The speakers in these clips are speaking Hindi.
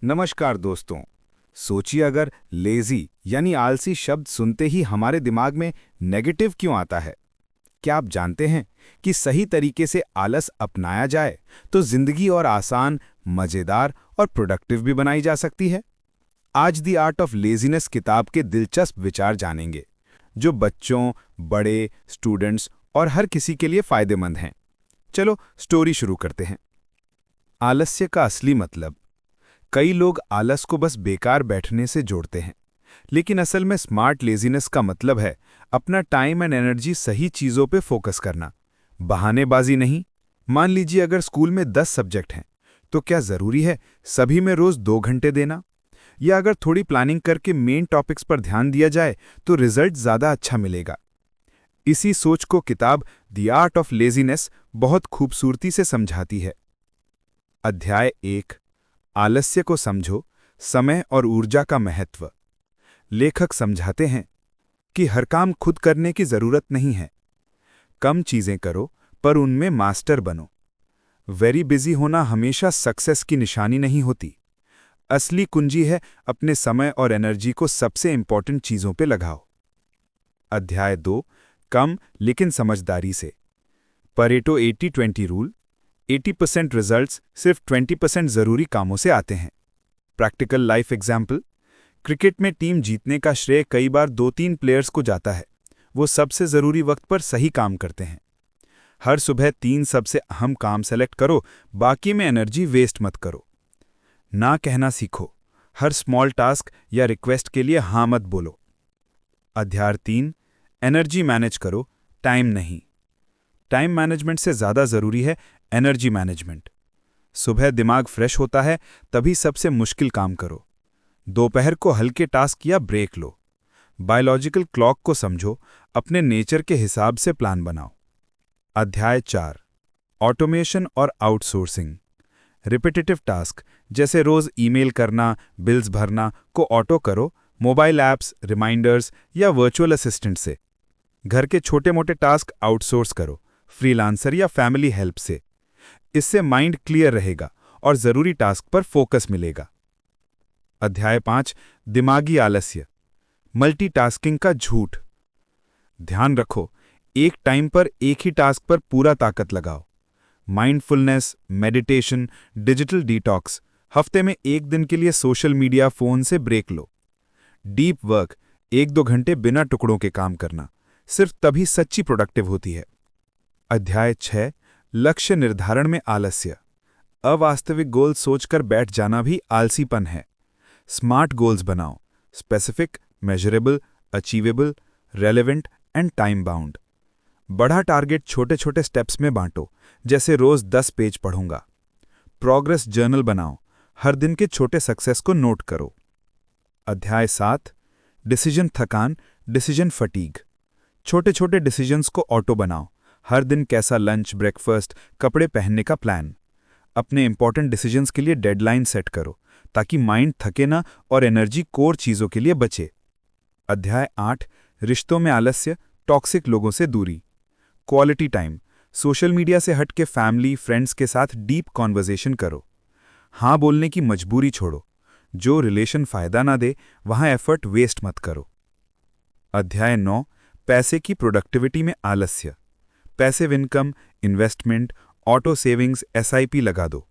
नमस्कार दोस्तों। सोचिए अगर लेजी यानी आलसी शब्द सुनते ही हमारे दिमाग में नेगेटिव क्यों आता है। क्या आप जानते हैं कि सही तरीके से आलस अपनाया जाए तो जिंदगी और आसान, मजेदार और प्रोडक्टिव भी बनाई जा सकती है। आज द आर्ट ऑफ लेजीनेस किताब के दिलचस्प विचार जानेंगे जो बच्चों, बड़े, स्टूडेंट्स और हर किसी के लिए फायदेमंद हैं। चलो स्टोरी शुरू करते हैं। आलस्य का असली मतलब। कई लोग आलस को बस बेकार बैठने से जोड़ते हैं, लेकिन असल में स्मार्ट लेजीनेस का मतलब है अपना टाइम एंड एनर्जी सही चीजों पे फोकस करना, बहानेबाजी नहीं। मान लीजिए अगर स्कूल में 10 सब्जेक्ट हैं, तो क्या जरूरी है सभी में रोज 2 घंटे देना? या अगर थोड़ी प्लानिंग करके मेन टॉपिक्स पर ध्यान दिया जाए तो रिजल्ट ज्यादा अच्छा मिलेगा। इसी सोच को किताब द आर्ट ऑफ लेजीनेस बहुत खूबसूरती से समझाती है। अध्याय 1, आलस्य को समझो, समय और ऊर्जा का महत्व। लेखक समझाते हैं कि हर काम खुद करने की जरूरत नहीं है। कम चीजें करो पर उनमें मास्टर बनो। वेरी बिजी होना हमेशा सक्सेस की निशानी नहीं होती। असली कुंजी है अपने समय और एनर्जी को सबसे इंपॉर्टेंट चीजों पे लगाओ। अध्याय 2, कम लेकिन समझदारी से। Pareto 80-20 rule. 80% रिजल्ट्स सिर्फ 20% जरूरी कामों से आते हैं। Practical life example. क्रिकेट में टीम जीतने का श्रेय कई बार 2-3 प्लेयर्स को जाता है। वो सबसे जरूरी वक्त पर सही काम करते हैं। हर सुबह 3 सबसे अहम काम सेलेक्ट करो, बाकी में एनर्जी वेस्ट मत करो। ना कहना सीखो। हर स्मॉल टास्क या रिक्वेस्ट के लिए हाँ मत बोलो। अध्याय 3, एनर्जी मैनेज करो, टाइम नहीं। टाइम मैनेजमेंट से ज्यादा जरूरी है एनर्जी मैनेजमेंट। सुबह दिमाग फ्रेश होता है, तभी सबसे मुश्किल काम करो। दोपहर को हल्के टास्क या ब्रेक लो। बायोलॉजिकल क्लॉक को समझो, अपने नेचर के हिसाब से प्लान बनाओ। अध्याय 4, ऑटोमेशन और आउटसोर्सिंग। रिपीटेटिव टास्क जैसे रोज ईमेल करना, बिल्स भरना को ऑटो करो, मोबाइल ऐप्स, रिमाइंडर्स या वर्चुअल असिस्टेंट से। घर के छोटे मोटे टास्क आउटसोर्स करो, फ्रीलांसर या फैमिली हेल्प से। इससे माइंड क्लियर रहेगा और जरूरी टास्क पर फोकस मिलेगा। अध्याय 5, दिमागी आलस्य, मल्टीटास्किंग का झूठ। ध्यान रखो, एक टाइम पर एक ही टास्क पर पूरा ताकत लगाओ। Mindfulness, meditation, digital detox. हफ्ते में 1 दिन के लिए सोशल मीडिया, फोन से ब्रेक लो। डीप वर्क, 1-2 घंटे बिना टुकड़ों के काम करना, सिर्फ तभी सच्ची प्रोडक्टिव होती है। अध्याय 6, लक्ष्य निर्धारण में आलस्य। अवास्तविक गोल सोचकर बैठ जाना भी आलसीपन है। स्मार्ट गोल्स बनाओ, specific, measurable, achievable, relevant and time bound. बड़ा टारगेट छोटे छोटे स्टेप्स में बांटो, जैसे रोज 10 पेज पढ़ूंगा। प्रोग्रेस जर्नल बनाओ, हर दिन के छोटे सक्सेस को नोट करो। अध्याय 7, डिसीजन थकान, डिसीजन फटीग। छोटे छोटे डिसीजंस को ऑटो बनाओ, हर दिन कैसा लंच, ब्रेकफास्ट, कपड़े पहनने का प्लान। अपने इंपॉर्टेंट डिसीजंस के लिए डेडलाइन सेट करो, ताकि माइंड थके ना और एनर्जी कोर चीजों के लिए बचे। अध्याय 8, रिश्तों में आलस्य, टॉक्सिक लोगों से दूरी। क्वालिटी टाइम, सोशल मीडिया से हट के फैमिली, फ्रेंड्स के साथ डीप कॉन्वर्सेशन करो। हाँ बोलने की मजबूरी छोड़ो, जो रिलेशन फायदा ना दे वहां एफर्ट वेस्ट मत करो। अध्याय 9, पैसे की प्रोडक्टिविटी में आलस्य। Passive income, investment, auto savings, SIP लगा दो।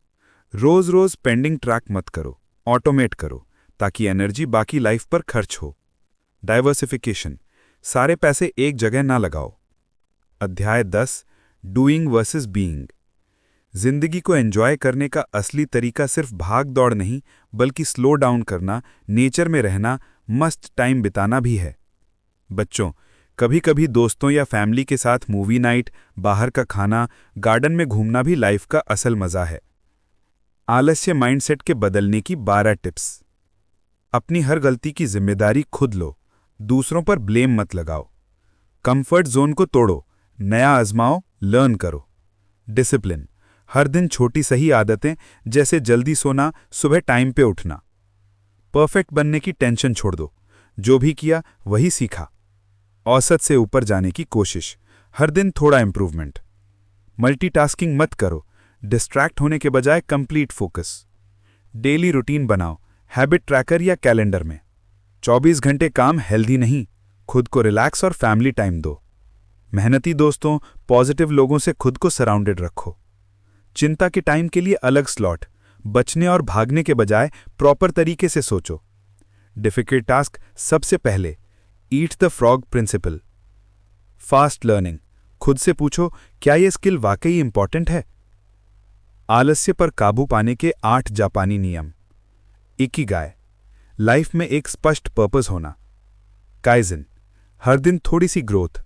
रोज रोज पेंडिंग ट्रैक मत करो, ऑटोमेट करो, ताकि एनर्जी बाकी लाइफ पर खर्च हो। डाइवर्सिफिकेशन, सारे पैसे एक जगह ना लगाओ। अध्याय 10, डूइंग वर्सेस बीइंग। जिंदगी को एंजॉय करने का असली तरीका सिर्फ भाग दौड़ नहीं, बल्कि स्लो डाउन करना, नेचर में रहना, मस्त टाइम बिताना भी है। बच्चों, कभी कभी दोस्तों या फैमिली के साथ मूवी नाइट, बाहर का खाना, गार्डन में घूमना भी लाइफ का असल मजा है। आलस्य माइंडसेट के बदलने की 12 टिप्स। अपनी हर गलती की जिम्मेदारी खुद लो, दूसरों पर ब्लेम मत लगाओ। कंफर्ट जोन को तोड़ो, नया आजमाओ, लर्न करो। डिसिप्लिन, हर दिन छोटी सही आदतें, जैसे जल्दी सोना, सुबह टाइम पे उठना। परफेक्ट बनने की टेंशन छोड़ दो, जो भी किया वही सीखा। औसत से ऊपर जाने की कोशिश, हर दिन थोड़ा इंप्रूवमेंट। मल्टीटास्किंग मत करो, डिस्ट्रैक्ट होने के बजाय कंप्लीट फोकस। डेली रूटीन बनाओ, हैबिट ट्रैकर या कैलेंडर में। 24 घंटे काम हेल्दी नहीं, खुद को रिलैक्स और फैमिली टाइम दो। मेहनती दोस्तों, पॉजिटिव लोगों से खुद को सराउंडेड रखो। चिंता के टाइम के लिए अलग स्लॉट, बचने और भागने के बजाय प्रॉपर तरीके से सोचो। डिफिकल्ट टास्क सबसे पहले, eat the frog principle. Fast learning, खुद से पूछो क्या यह स्किल वाकई इंपॉर्टेंट है। आलस्य पर काबू पाने के 8 जापानी नियम। इकिगाई, लाइफ में एक स्पष्ट पर्पस होना। काइजन, हर दिन थोड़ी सी ग्रोथ।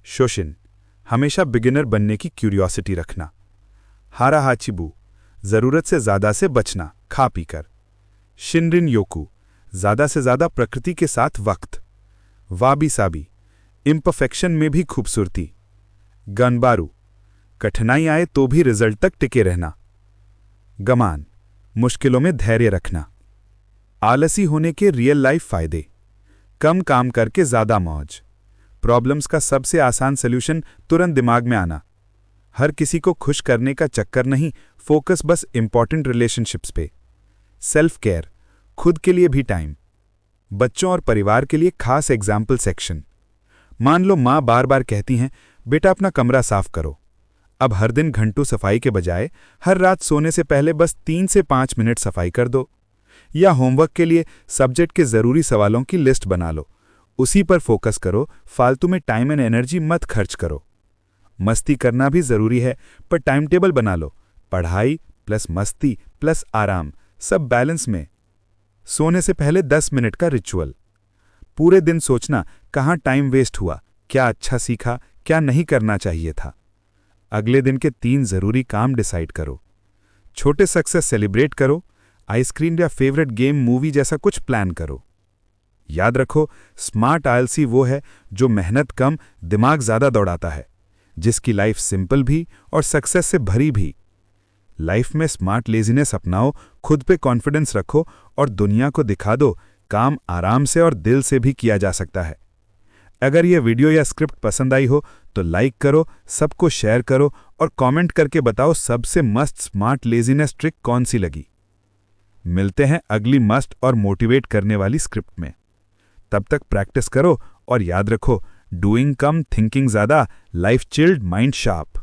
शोशिन, हमेशा बिगिनर बनने की क्यूरियोसिटी रखना। हाराहाचिबू, जरूरत से ज्यादा से बचना, खा पीकर। शिनरिन योकू, ज्यादा से ज्यादा प्रकृति के साथ वक्त। वाबी साबी, इम्परफेक्शन में भी खूबसूरती। गनबारू, कठिनाई आए तो भी रिजल्ट तक टिके रहना। गमान, मुश्किलों में धैर्य रखना। आलसी होने के रियल लाइफ फायदे। कम काम करके ज्यादा मौज। प्रॉब्लम्स का सबसे आसान सॉल्यूशन तुरंत दिमाग में आना। हर किसी को खुश करने का चक्कर नहीं, फोकस बस इंपॉर्टेंट रिलेशनशिप्स पे। सेल्फ केयर, खुद के लिए भी टाइम। बच्चों और परिवार के लिए खास एग्जाम्पल सेक्शन। मान लो माँ बार बार कहती हैं, बेटा अपना कमरा साफ करो। अब हर दिन घंटों सफाई के बजाय हर रात सोने से पहले बस 3 से 5 मिनट सफाई कर दो। या होमवर्क के लिए सब्जेक्ट के जरूरी सवालों की लिस्ट बना लो, उसी पर फोकस करो, फालतू में टाइम एंड एनर्जी मत खर्च करो। मस्ती करना भी जरूरी है, पर टाइम टेबल बना लो, पढ़ाई प्लस मस्ती प्लस आराम, सब बैलेंस में। सोने से पहले 10 मिनट का रिचुअल। पूरे दिन सोचना कहाँ टाइम वेस्ट हुआ, क्या अच्छा सीखा, क्या नहीं करना चाहिए था। अगले दिन के 3 जरूरी काम डिसाइड करो। छोटे सक्सेस सेलिब्रेट करो, आइसक्रीम या फेवरेट गेम मूवी जैसा कुछ प्लान करो। याद रखो, स्मार्ट आलसी वो है जो मेहनत कम, दिमाग ज्यादा दौड़ाता है, जिसकी लाइफ सिंपल भी और सक्सेस से भरी भी। लाइफ में स्मार्ट लेजीनेस अपनाओ, खुद पे कॉन्फिडेंस रखो और दुनिया को दिखा दो काम आराम से और दिल से भी किया जा सकता है। अगर यह वीडियो या स्क्रिप्ट पसंद आई हो तो लाइक करो, सबको शेयर करो और कमेंट करके बताओ सबसे मस्त स्मार्ट लेजीनेस ट्रिक कौन सी लगी। मिलते हैं अगली मस्त और मोटिवेट करने वाली स्क्रिप्ट में। तब तक प्रैक्टिस करो और याद रखो, डूइंग कम, थिंकिंग ज्यादा, लाइफ चिल्ड, माइंड शार्प।